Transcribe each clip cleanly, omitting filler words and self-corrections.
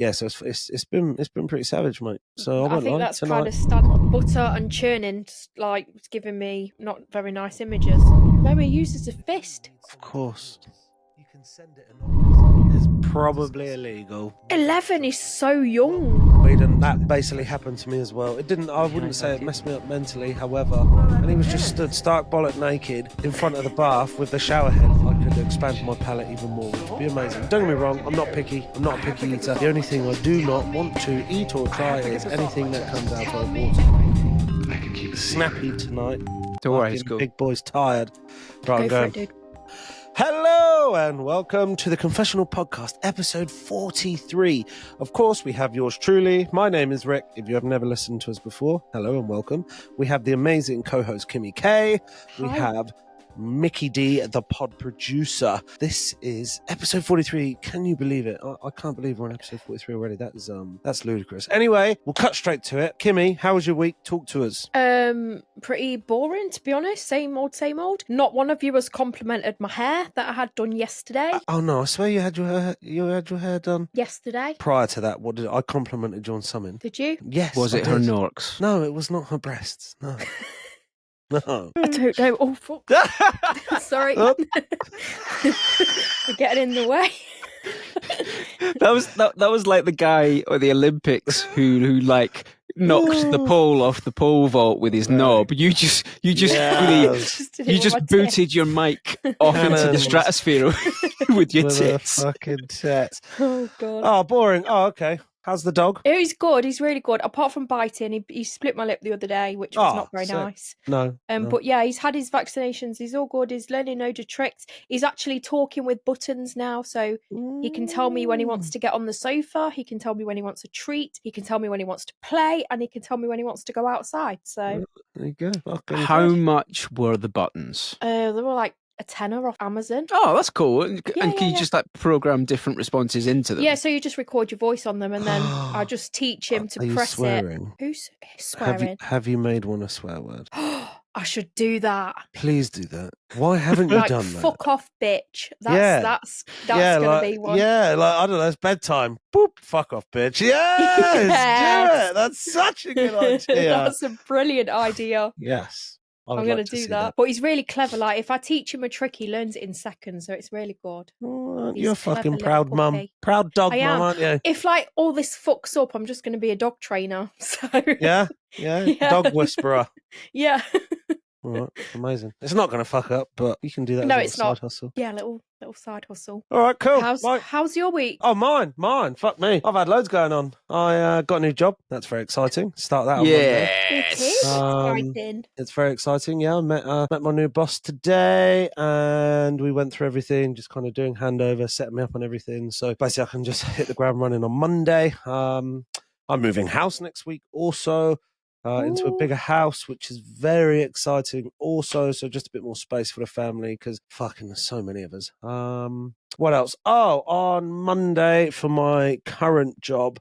yeah, so it's been pretty savage, mate. So I think that's tonight. kind of standard. Butter and churning, like, it's giving me not very nice images. No, he uses a fist. Of course. It's probably illegal. 11 is so young. And that basically happened to me as well. I wouldn't say it messed me up mentally, however. And he was just stood stark bollock naked in front of the bath with the shower head. I could expand my palate even more, which would be amazing. Don't get me wrong, I'm not picky. I'm not a picky eater. The only thing I do not want to eat or try is anything that comes out of water. Snappy tonight. Don't worry, it's cool. Big boy's tired. Right, I'm Go for going. it, dude. Hello and welcome to the Confessional podcast, episode 43. Of course, we have yours truly. My name is Rick. If you have never listened to us before, hello and welcome. We have the amazing co-host Kimmi K. We have Mickey D, the pod producer. This is episode 43. Can you believe it? I can't believe we're on episode 43 already. That's ludicrous. Anyway, we'll cut straight to it. Kimmi, how was your week? Talk to us. Pretty boring, to be honest. Same old, same old. Not one of you has complimented my hair that I had done yesterday. Oh no, I swear you had your hair done Yesterday. Prior to that, what did I complimented you on something? Did you? Yes. Was it her norks? No, it was not her breasts. No. No. I don't know. Oh, fuck. Sorry. Oh. You're getting in the way. That was like the guy at the Olympics who like knocked the pole off the pole vault with his knob. You just booted your mic off into the stratosphere with your tits. Fucking tits. Oh god. Oh, boring. Oh, okay. How's the dog? He's good. He's really good. Apart from biting, he split my lip the other day, which was not very nice. No. But yeah, he's had his vaccinations. He's all good. He's learning loads of tricks. He's actually talking with buttons now, so he can tell me when he wants to get on the sofa. He can tell me when he wants a treat. He can tell me when he wants to play, and he can tell me when he wants to go outside. So there you go. How much were the buttons? they were like a tenner off Amazon. Oh, that's cool. And can you just like program different responses into them? Yeah, so you just record your voice on them and then I just teach him to press swearing? it. Who's swearing? Have you made one a swear word? I should do that. Please do that. Why haven't you done that? Fuck off, bitch. That's gonna be one. Yeah, like I don't know, it's bedtime. Boop, fuck off, bitch. Yes, do it. That's such a good idea. That's a brilliant idea. Yes. I'm going to do that. But he's really clever. Like, if I teach him a trick, he learns it in seconds. So it's really good. You're a fucking proud mum. Proud dog mum, aren't you? If, like, all this fucks up, I'm just going to be a dog trainer. So Yeah? Dog whisperer. Yeah. All right, amazing. It's not going to fuck up, but you can do that as a side hustle. Yeah, little side hustle. All right, cool. How's your week? Oh, mine. Fuck me. I've had loads going on. I got a new job. That's very exciting. Start that on Monday. It is exciting. It's very exciting. Yeah, I met my new boss today, and we went through everything, just kind of doing handover, setting me up on everything. So basically, I can just hit the ground running on Monday. I'm moving house next week also. Into a bigger house, which is very exciting also, so just a bit more space for the family because fucking there's so many of us. What else? Oh, on Monday for my current job,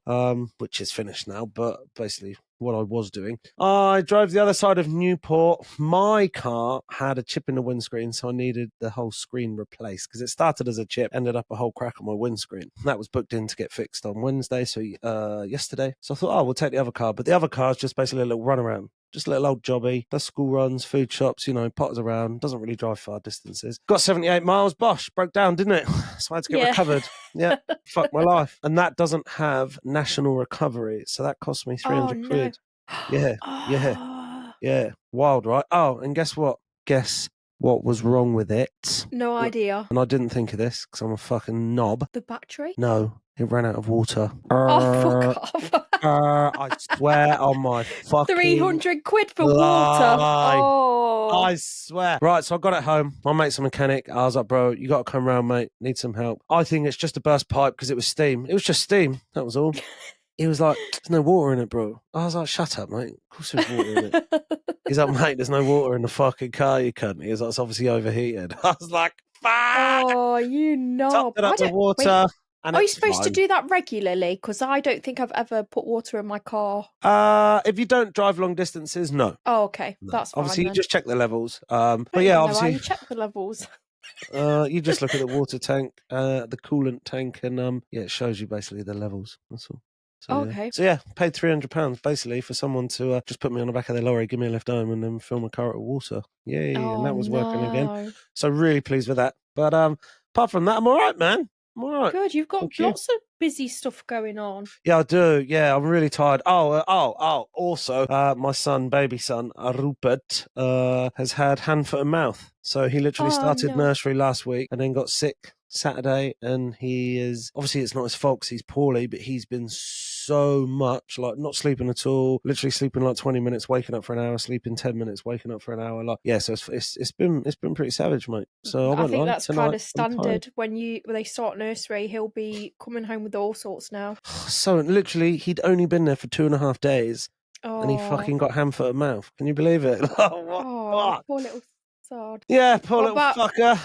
which is finished now, but basically what I was doing, I drove the other side of Newport. My car had a chip in the windscreen, so I needed the whole screen replaced because it started as a chip, ended up a whole crack on my windscreen. That was booked in to get fixed on Wednesday, so yesterday. So I thought, we'll take the other car, but the other car is just basically a little runaround. Just a little old jobby, does school runs, food shops, potters around, doesn't really drive far distances. Got 78 miles, bosh, broke down, didn't it? So I had to get recovered. Yeah, fuck my life. And that doesn't have national recovery, so that cost me 300 quid. Yeah. Wild, right? Oh, and guess what? Guess what was wrong with it? No idea. And I didn't think of this because I'm a fucking knob. The battery? No, it ran out of water. Fuck off. I swear on my fucking 300 quid for water. Oh, I swear. Right, so I got it home. My mate's a mechanic. I was like, bro, you got to come round, mate. Need some help. I think it's just a burst pipe because it was steam. It was just steam. That was all. He was like, there's no water in it, bro. I was like, shut up, mate. Of course there's water in it. He's like, mate, there's no water in the fucking car, you cunt. He was like, it's obviously overheated. I was like, fuck. Oh, you knob. Topped it up with water. And are you supposed to do that regularly? Because I don't think I've ever put water in my car. If you don't drive long distances, no. Oh, okay. No. That's fine. Obviously, then. You just check the levels. But yeah, obviously. You check the levels. You just look at the water tank, the coolant tank, and it shows you basically the levels. That's all. So, Okay. So paid £300 basically for someone to just put me on the back of their lorry, give me a lift home, and then fill my car with water. Yay! And that was working again. No. So really pleased with that. But apart from that, I'm all right, man. I'm all right. Good, you've got Thank you. lots of busy stuff going on. Yeah, I do. Yeah, I'm really tired. Also, my son, baby son, Rupert, has had hand, foot, and mouth. So he literally started nursery last week and then got sick Saturday. And he is, obviously it's not his fault 'cause he's poorly, but he's been so much, like not sleeping at all, literally sleeping like 20 minutes, waking up for an hour, sleeping 10 minutes, waking up for an hour. Like, yeah, so it's been pretty savage, mate. So I think that's tonight, kind of standard when they start nursery. He'll be coming home with all sorts now. So literally, he'd only been there for 2.5 days, and he fucking got hand, foot, and mouth. Can you believe it? Poor little sod. Yeah, poor little fucker.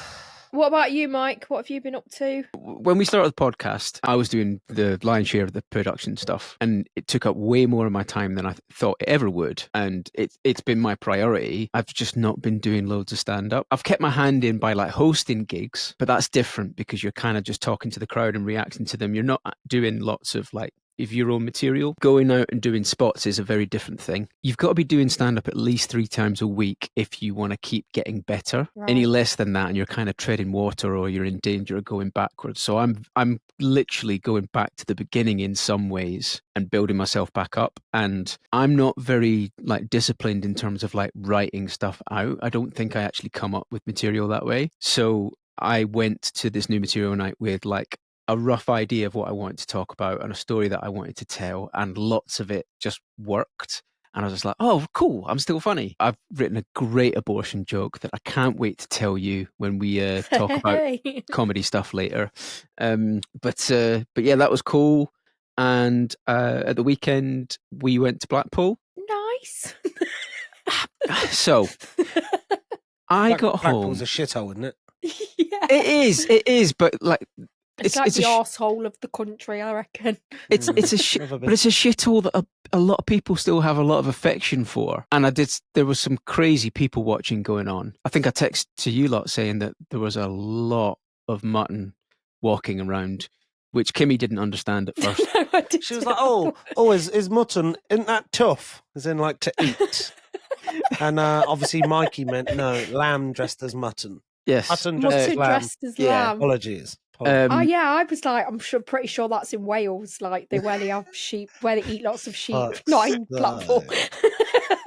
What about you, Mike? What have you been up to? When we started the podcast, I was doing the lion's share of the production stuff, and it took up way more of my time than I thought it ever would. And it's been my priority. I've just not been doing loads of stand-up. I've kept my hand in by like hosting gigs, but that's different because you're kind of just talking to the crowd and reacting to them. You're not doing lots of like of your own material. Going out and doing spots is a very different thing. You've got to be doing stand-up at least 3 times a week if you want to keep getting better. Right. Any less than that and you're kind of treading water or you're in danger of going backwards. So I'm literally going back to the beginning in some ways and building myself back up. And I'm not very like disciplined in terms of like writing stuff out. I don't think I actually come up with material that way. So I went to this new material night with like a rough idea of what I wanted to talk about and a story that I wanted to tell, and lots of it just worked. And I was just like, oh, cool, I'm still funny. I've written a great abortion joke that I can't wait to tell you when we talk about comedy stuff later. But yeah, that was cool. And at the weekend, we went to Blackpool. Nice. So I got home. Blackpool's a shithole, isn't it? Yeah. It is, but like, It's like the arsehole of the country, I reckon. It's a but it's a shithole that a lot of people still have a lot of affection for. And there was some crazy people watching going on. I think I texted to you lot saying that there was a lot of mutton walking around, which Kimmi didn't understand at first. No, she was like, is mutton, isn't that tough? As in like to eat. And obviously Mikey meant no, lamb dressed as mutton. Yes. Mutton dressed as lamb. Apologies. I was like, pretty sure that's in Wales, like where they have sheep, where they eat lots of sheep, not in Blackpool.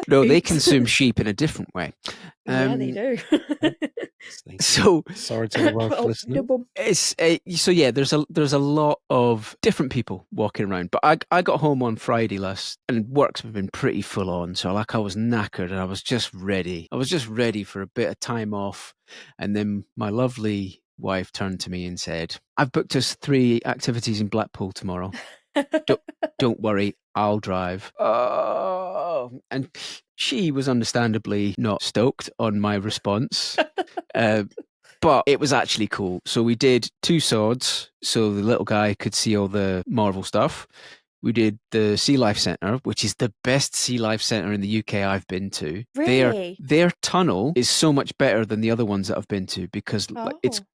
No, they consume sheep in a different way. Yeah, they do. So sorry to the Welsh listeners. So yeah, there's a lot of different people walking around. But I got home on Friday and work's been pretty full on. So like I was knackered and I was just ready. I was just ready for a bit of time off. And then my lovely wife turned to me and said, I've booked us 3 activities in Blackpool tomorrow. Don't worry, I'll drive. Oh, and she was understandably not stoked on my response. But it was actually cool. So we did 2 swords so the little guy could see all the Marvel stuff. We did the Sea Life Centre, which is the best sea life centre in the UK I've been to. Really? Their tunnel is so much better than the other ones that I've been to because like,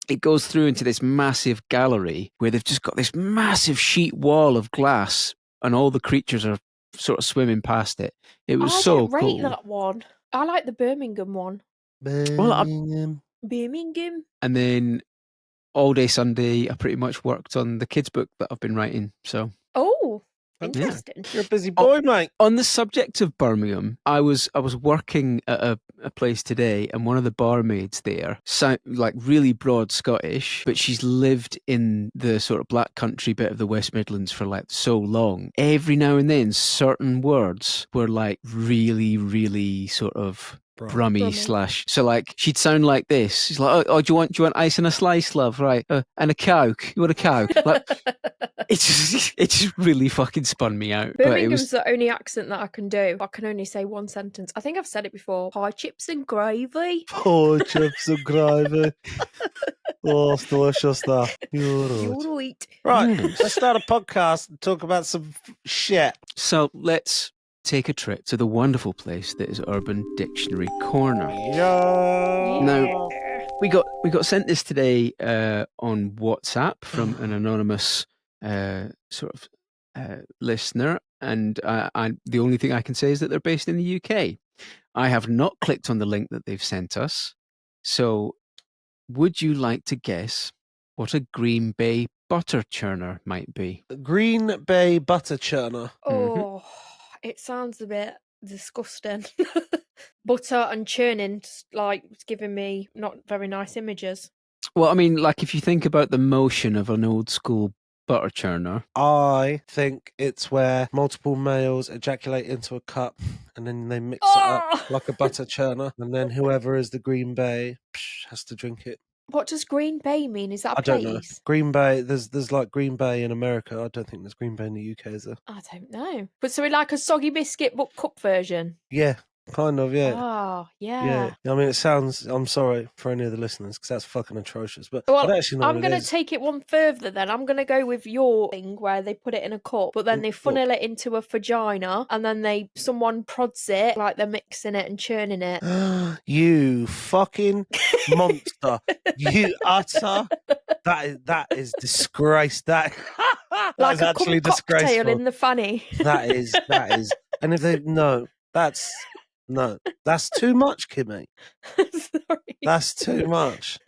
it goes through into this massive gallery where they've just got this massive sheet wall of glass and all the creatures are sort of swimming past it. It was so cool. I rate that one. I like the Birmingham one. Birmingham. And then all day Sunday, I pretty much worked on the kids' book that I've been writing. So. Oh. Interesting. Yeah. You're a busy boy, mate. On the subject of Birmingham, I was working at a place today, and one of the barmaids there sound like really broad Scottish, but she's lived in the sort of black country bit of the West Midlands for like so long. Every now and then, certain words were like really, really sort of Brummy / so like she'd sound like this. She's like, oh, do you want ice and a slice, love? Right, and a coke. You want a coke? Like, it just really fucking spun me out. Birmingham's the only accent that I can do. I can only say one sentence. I think I've said it before. Pie, chips and gravy. Pie, chips and gravy. Oh, it's delicious stuff. You're right. Right, let's start a podcast and talk about some shit. So let's take a trip to the wonderful place that is Urban Dictionary Corner. Yeah. Now, We got sent this today on WhatsApp from an anonymous listener, and the only thing I can say is that they're based in the UK. I have not clicked on the link that they've sent us. So, would you like to guess what a Green Bay butter churner might be? Green Bay butter churner. Oh, it sounds a bit disgusting. Butter and churning, like, it's giving me not very nice images. Well, I mean, like if you think about the motion of an old school butter churner. I think it's where multiple males ejaculate into a cup and then they mix it up like a butter churner, and then whoever is the Green Bay has to drink it. What does Green Bay mean? Is that a I don't know. place? Green Bay, there's like Green Bay in America. I don't think there's Green Bay in the UK, is there? I don't know. But so like a soggy biscuit but cup version? Yeah, kind of, yeah. Oh, Yeah. I mean, it sounds, I'm sorry for any of the listeners because that's fucking atrocious, but Well, I don't actually know I'm what going it to is. take it one further then. I'm going to go with your thing where they put it in a cup, but then they funnel it into a vagina and then someone prods it like they're mixing it and churning it. You fucking monster. You utter. That is disgrace. That Like is a actually cocktail disgraceful. in the fanny. That is. And if they, that's too much, Kimmy. Sorry. That's too much.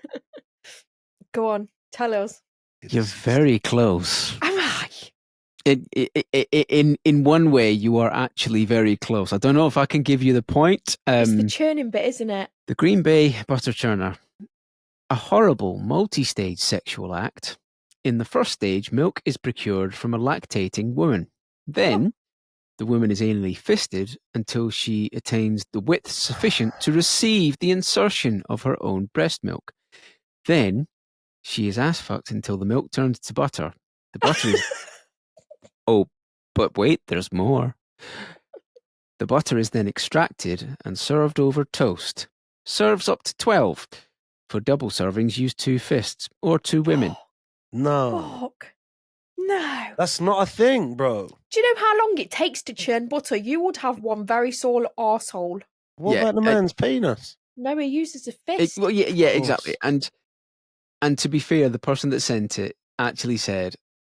Go on, tell us. You're very close. Am I? In one way, you are actually very close. I don't know if I can give you the point. It's the churning bit, isn't it? The Green Bay butter churner. A horrible multi-stage sexual act. In the first stage, milk is procured from a lactating woman. Then, the woman is anally fisted until she attains the width sufficient to receive the insertion of her own breast milk. Then, she is ass fucked until the milk turns to butter. The butter is... Oh, but wait, there's more. The butter is then extracted and served over toast. Serves up to 12. For double servings, use 2 fists or 2 women. No. Fuck. No. That's not a thing, bro. Do you know how long it takes to churn butter? You would have one very sore arsehole. What about the man's penis? No, he uses a fist. Yeah, exactly. And to be fair, the person that sent it actually said,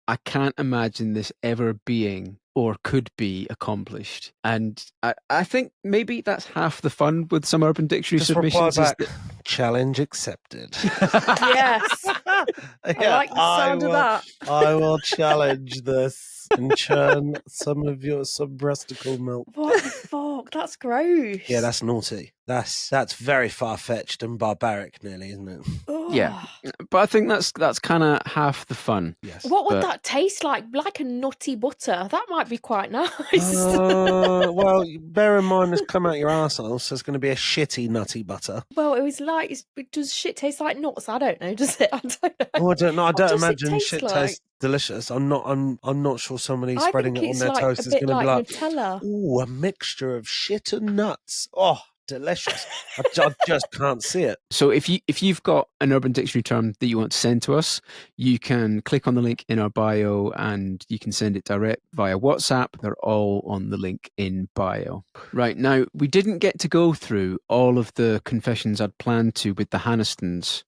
I can't imagine this ever being or could be accomplished. And I think maybe that's half the fun with some Urban Dictionary Just submissions. reply back, challenge accepted. Yes. I like the sound of that. I will challenge this and churn some of your breasticle milk. What the fuck? That's gross. Yeah, that's naughty. That's very far-fetched and barbaric, nearly, isn't it? Yeah, but I think that's kind of half the fun. Yes. What would that taste like? Like a nutty butter. That might be quite nice. Well, bear in mind it's come out your arsehole, so it's going to be a shitty nutty butter. Well, it was like, does shit taste like nuts? I don't know. Does it? I don't know. Oh, I don't know. I What don't does it imagine taste shit like? tastes delicious. I'm not sure somebody I spreading think it on it's their like toast a is bit going to be like like, Nutella. ooh, a mixture of shit and nuts. Oh, delicious. I just can't see it. So if you've got an Urban Dictionary term that you want to send to us, you can click on the link in our bio and you can send it direct via WhatsApp. They're all on the link in bio. Right, now, we didn't get to go through all of the confessions I'd planned to with the Hannistons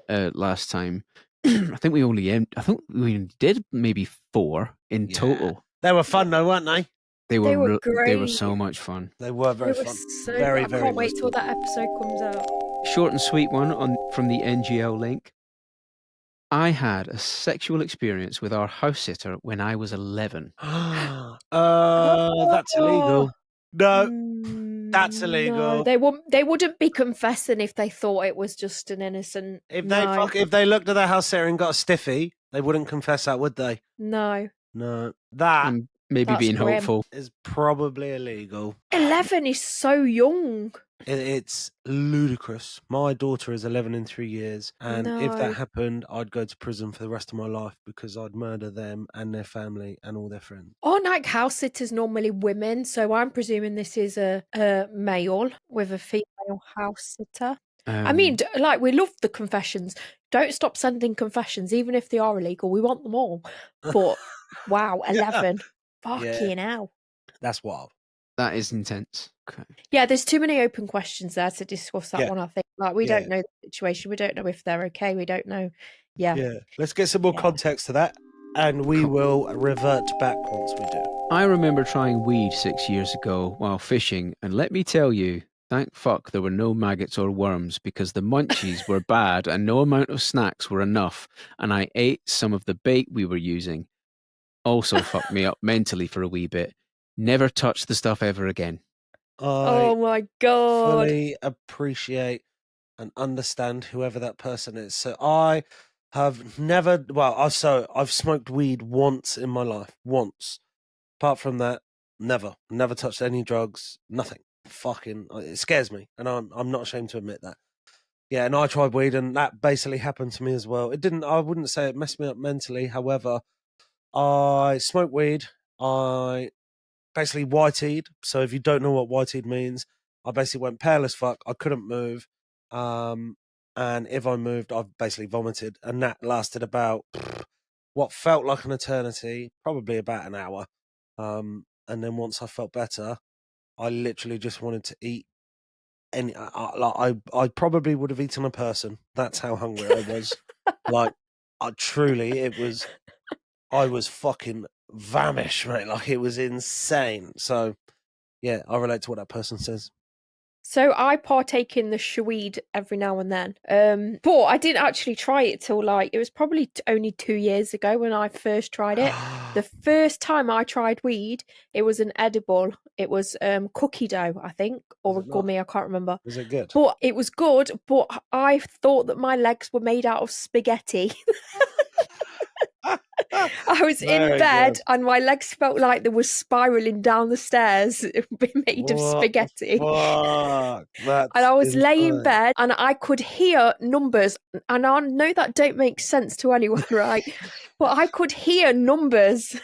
last time. I think we only did maybe 4 in total. They were fun though, weren't they? They were great. They were so much fun. They were very It was fun. so Very, good. I very can't wait nice. till that episode comes out. Short and sweet one from the NGL link. I had a sexual experience with our house sitter when I was 11. That's illegal. No, that's No, illegal. they wouldn't be confessing if they thought it was just an innocent. If they looked at their house sitter and got a stiffy, they wouldn't confess that, would they? No. That And maybe That's being grim. hopeful. is probably illegal. 11 is so young. It's ludicrous. My daughter is 11 in 3 years, and if No. that happened, I'd go to prison for the rest of my life because I'd murder them and their family and all their friends. On like house sitters normally women, so I'm presuming this is a male with a female house sitter. I mean, like, we love the confessions. Don't stop sending confessions, even if they are illegal. We want them all. But wow, 11, fucking hell. That's wild. That is intense. Okay. Yeah, there's too many open questions there to discuss that Yeah. one, I think. Like, we Yeah. don't know the situation. We don't know if they're okay. We don't know. Yeah. Yeah. Let's get some more Yeah. context to that, and we will revert back once we do. I remember trying weed 6 years ago while fishing, and let me tell you, thank fuck there were no maggots or worms because the munchies were bad and no amount of snacks were enough, and I ate some of the bait we were using. Also fucked me up mentally for a wee bit. Never touch the stuff ever again. I Oh my God. fully appreciate and understand whoever that person is. So I have never, I've smoked weed once in my life, once. Apart from that, never touched any drugs, nothing. Fucking, it scares me, and I'm not ashamed to admit that. Yeah, and I tried weed, and that basically happened to me as well. I wouldn't say it messed me up mentally. However, I smoked weed. I basically white-eyed. So if you don't know what white-eyed means, I basically went pale as fuck. I couldn't move. And if I moved, I basically vomited. And that lasted about what felt like an eternity, probably about an hour. And then once I felt better, I literally just wanted to eat I probably would have eaten a person. That's how hungry I was. Like, I was fucking famished, mate. Like, it was insane. So, yeah, I relate to what that person says. So I partake in the shweed every now and then. But I didn't actually try it till it was probably only 2 years ago when I first tried it. The first time I tried weed, it was an edible. It was cookie dough, I think, or a gummy, I can't remember. Was it good? But it was good, but I thought that my legs were made out of spaghetti. I was in bed and my legs felt like they were spiraling down the stairs made of spaghetti. Fuck? And I was laying in bed and I could hear numbers. And I know that don't make sense to anyone, right? But I could hear numbers.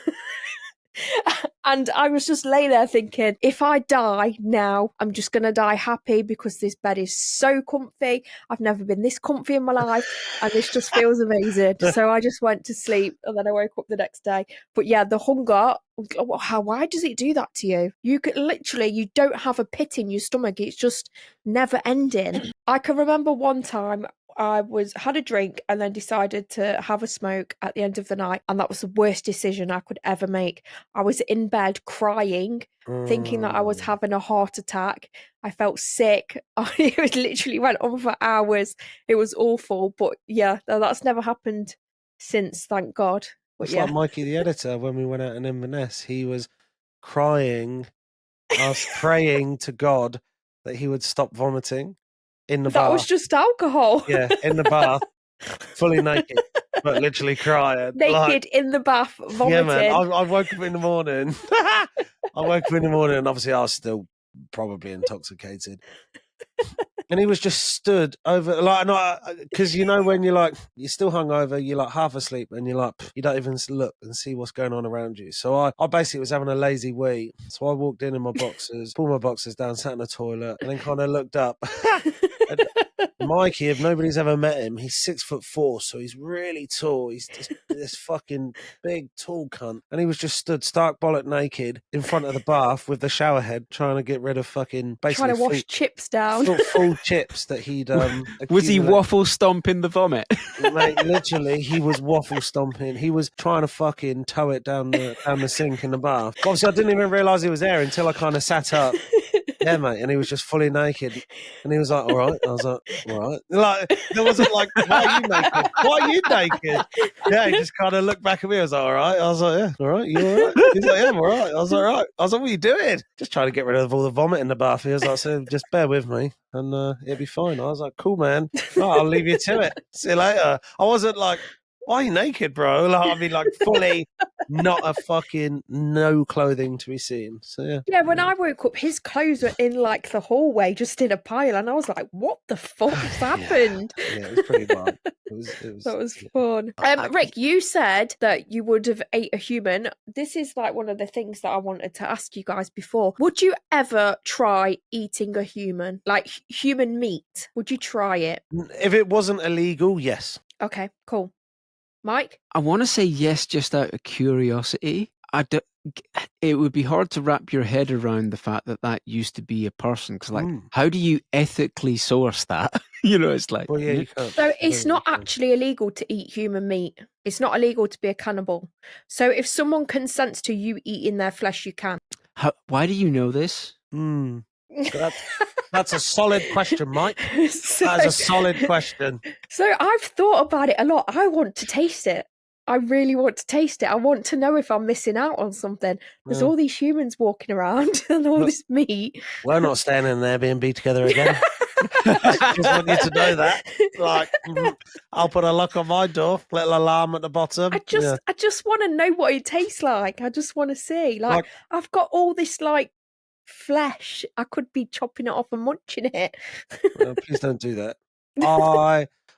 And I was just laying there thinking, if I die now, I'm just going to die happy because this bed is so comfy. I've never been this comfy in my life. And this just feels amazing. So I just went to sleep and then I woke up the next day. But yeah, the hunger, why does it do that to you? You could literally, you don't have a pit in your stomach. It's just never ending. I can remember one time I had a drink and then decided to have a smoke at the end of the night, and that was the worst decision I could ever make. I was in bed crying, thinking that I was having a heart attack. I felt sick. It literally went on for hours. It was awful, but yeah, that's never happened since, thank God. But it's yeah, like Monkaiy the editor when we went out in Inverness. He was crying, us praying to God that he would stop vomiting. In the that bath. was just alcohol. Yeah, in the bath, fully naked, but literally crying. Naked in the bath, vomiting. Yeah, man. I woke up in the morning. I woke up in the morning, and obviously I was still probably intoxicated. And he was just stood over, because when you're still hungover, you're half asleep, and you're you don't even look and see what's going on around you. So I basically was having a lazy wee. So I walked in my boxers, pulled my boxers down, sat in the toilet, and then kind of looked up. And Monkaiy, if nobody's ever met him, he's 6'4", so he's really tall. He's just this fucking big, tall cunt. And he was just stood stark bollock naked in front of the bath with the shower head, trying to get rid of fucking basically trying to wash chips down. Full chips that he'd Was he waffle stomping the vomit? Mate, literally, he was waffle stomping. He was trying to fucking tow it down the sink in the bath. Obviously, I didn't even realise he was there until I kind of sat up. Yeah, mate, and he was just fully naked. And he was like, all right. I was like, all right. There wasn't like, why are you naked? Why are you naked? Yeah, he just kind of looked back at me. I was like, all right. I was like, yeah, all right. You all right? He's like, yeah, I'm all right. I was like, all right. I was like, what are you doing? Just trying to get rid of all the vomit in the bath. He was like, so just bear with me and it'll be fine. I was like, cool, man. Right, I'll leave you to it. See you later. I wasn't like, why are you naked, bro? Fully not a fucking no clothing to be seen. So yeah. Yeah, when I woke up, his clothes were in the hallway, just in a pile, and I was like, "What the fuck has happened?" Yeah, it was pretty bad. That was fun. Rick, you said that you would have ate a human. This is one of the things that I wanted to ask you guys before. Would you ever try eating a human, like human meat? Would you try it? If it wasn't illegal, yes. Okay, cool. Mike? I want to say yes, just out of curiosity. it would be hard to wrap your head around the fact that that used to be a person. Because, like, how do you ethically source that? It's like, Well, yeah, you can't. So it's not actually illegal to eat human meat. It's not illegal to be a cannibal. So if someone consents to you eating their flesh, you can. Why do you know this? That's a solid question, Mike. That is a solid question. So I've thought about it a lot. I want to taste it. I really want to taste it. I want to know if I'm missing out on something. There's all these humans walking around and all this meat. We're not staying in an Airbnb together again. Just want you to know that. Like, I'll put a lock on my door, little alarm at the bottom. I just want to know what it tastes like. I just want to see. Like, I've got all this like flesh. I could be chopping it off and munching it. Please don't do that.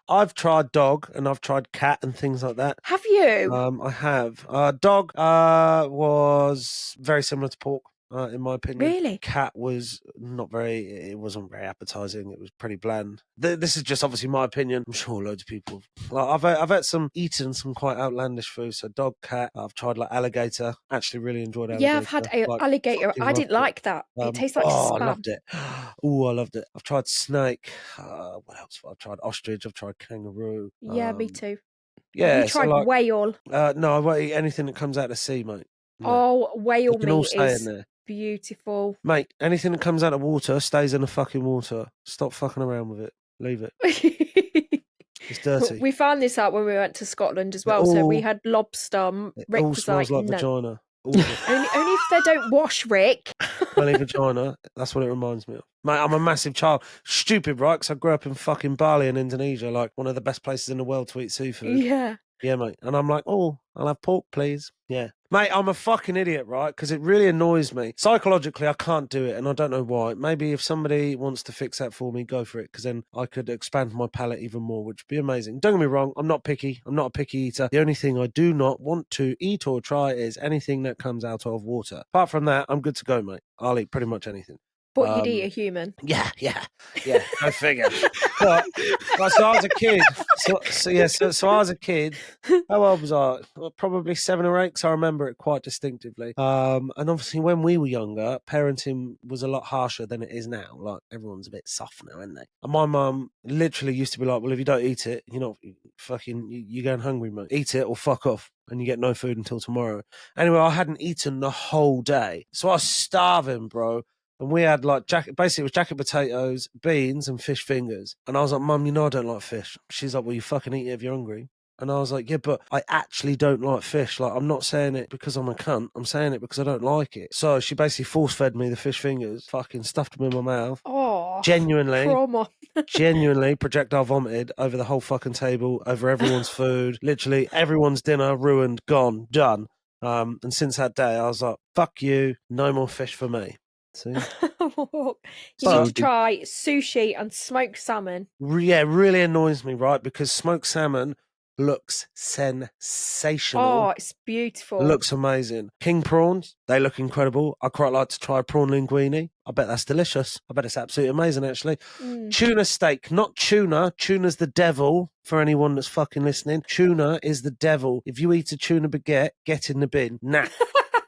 I've tried dog and I've tried cat and things like that. Have you? I have. Dog was very similar to pork. In my opinion. Really? Cat was it wasn't very appetizing. It was pretty bland. This is just obviously my opinion. I'm sure loads of people. Like, I've eaten some quite outlandish food. So dog, cat. I've tried like alligator. Actually really enjoyed alligator. Yeah, I've had alligator. I didn't like that. It tastes like spam. I loved it. Oh, I loved it. I've tried snake. What else? I've tried ostrich. I've tried kangaroo. Yeah, me too. Yeah. You tried whale? No, I won't eat anything that comes out of the sea, mate. No. Oh, whale meat all is in there. Beautiful. Mate, anything that comes out of water stays in the fucking water. Stop fucking around with it. Leave it. It's dirty. We found this out when we went to Scotland as well. So we had lobster. Rick was smells like no. vagina. only if they don't wash, Rick. Smelly vagina. That's what it reminds me of. Mate, I'm a massive child. Stupid, right? Because I grew up in fucking Bali in Indonesia, like one of the best places in the world to eat seafood. Yeah. Yeah, mate. And I'm like, oh, I'll have pork, please. Yeah. Mate, I'm a fucking idiot, right? Because it really annoys me. Psychologically, I can't do it, and I don't know why. Maybe if somebody wants to fix that for me, go for it, because then I could expand my palate even more, which would be amazing. Don't get me wrong, I'm not picky. I'm not a picky eater. The only thing I do not want to eat or try is anything that comes out of water. Apart from that, I'm good to go, mate. I'll eat pretty much anything. But you'd eat a human. Yeah. Go figure. But so I was a kid. So I was a kid. How old was I? Probably 7 or 8. Because I remember it quite distinctively. And obviously, when we were younger, parenting was a lot harsher than it is now. Like, everyone's a bit soft now, isn't they? And my mum literally used to be like, "Well, if you don't eat it, you're going hungry, mate. Eat it or fuck off." And you get no food until tomorrow. Anyway, I hadn't eaten the whole day, so I was starving, bro. And we had like basically it was jacket potatoes, beans, and fish fingers. And I was like, "Mum, I don't like fish." She's like, "Well, you fucking eat it if you're hungry." And I was like, "Yeah, but I actually don't like fish. Like, I'm not saying it because I'm a cunt. I'm saying it because I don't like it." So she basically force fed me the fish fingers, fucking stuffed them in my mouth. Oh, genuinely, trauma. genuinely projectile vomited over the whole fucking table, over everyone's food. Literally everyone's dinner ruined, gone, done. And since that day, I was like, "Fuck you, no more fish for me." See? You need to try sushi and smoked salmon. Yeah, it really annoys me, right? Because smoked salmon looks sensational. Oh, it's beautiful. It looks amazing. King prawns, they look incredible. I quite like to try a prawn linguine. I bet that's delicious. I bet it's absolutely amazing, actually. Tuna steak, not tuna. Tuna's the devil, for anyone that's fucking listening. Tuna is the devil. If you eat a tuna baguette, get in the bin. Nah.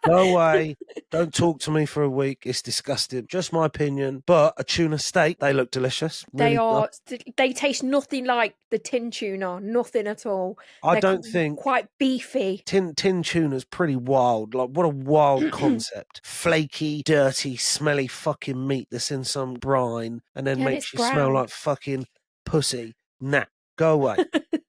No way. Don't talk to me for a week. It's disgusting. Just my opinion. But a tuna steak, they look delicious. Really they taste nothing like the tin tuna. Nothing at all. I don't think quite beefy. Tin tuna's pretty wild. Like, what a wild concept. Flaky, dirty, smelly fucking meat that's in some brine and then makes you smell like fucking pussy. Nah. Go away.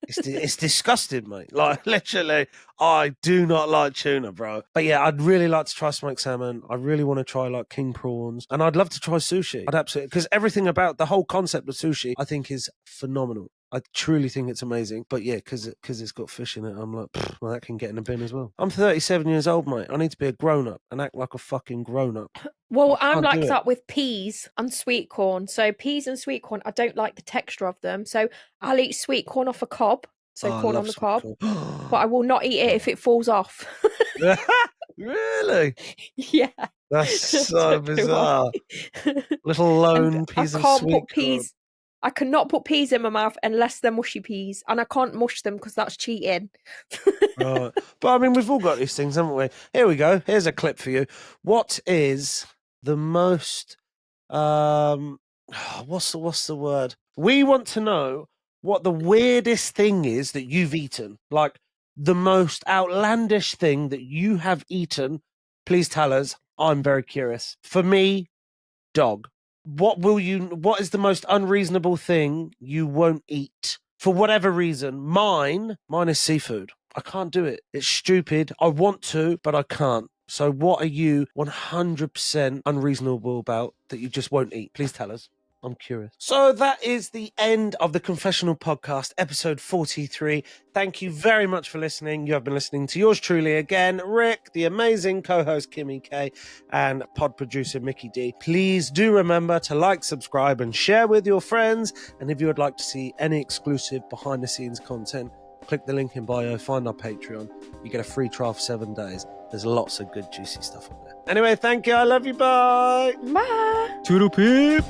It's disgusting, mate. Like, literally, I do not like tuna, bro. But yeah, I'd really like to try smoked salmon. I really want to try like king prawns. And I'd love to try sushi. I'd absolutely, because everything about the whole concept of sushi, I think is phenomenal. I truly think it's amazing. But yeah, because it's got fish in it, I'm like, well, that can get in a bin as well. I'm 37 years old, mate. I need to be a grown-up and act like a fucking grown-up. Well, I'm like that with peas and sweet corn. So peas and sweet corn, I don't like the texture of them. So I'll eat sweet corn off a cob. So corn on the cob. But I will not eat it if it falls off. Really? Yeah. That's so bizarre. Little lone piece of sweet corn. I cannot put peas in my mouth unless they're mushy peas, and I can't mush them because that's cheating. Right. But I mean, we've all got these things, haven't we? Here we go. Here's a clip for you. What is the most what's the word? We want to know what the weirdest thing is that you've eaten. Like the most outlandish thing that you have eaten. Please tell us. I'm very curious. For me, dog. What is the most unreasonable thing you won't eat for whatever reason? Mine is seafood. I can't do it. It's stupid. I want to, but I can't. So what are you 100% unreasonable about that you just won't eat? Please tell us. I'm curious. So that is the end of the Confessional podcast, episode 43. Thank you very much for listening. You have been listening to yours truly again, Rick, the amazing co-host Kimmi K, and pod producer Mickey D. Please do remember to like, subscribe, and share with your friends. And if you would like to see any exclusive behind-the-scenes content, click the link in bio, find our Patreon. You get a free trial for 7 days. There's lots of good, juicy stuff on there. Anyway, thank you. I love you. Bye. Bye. Toodle pip.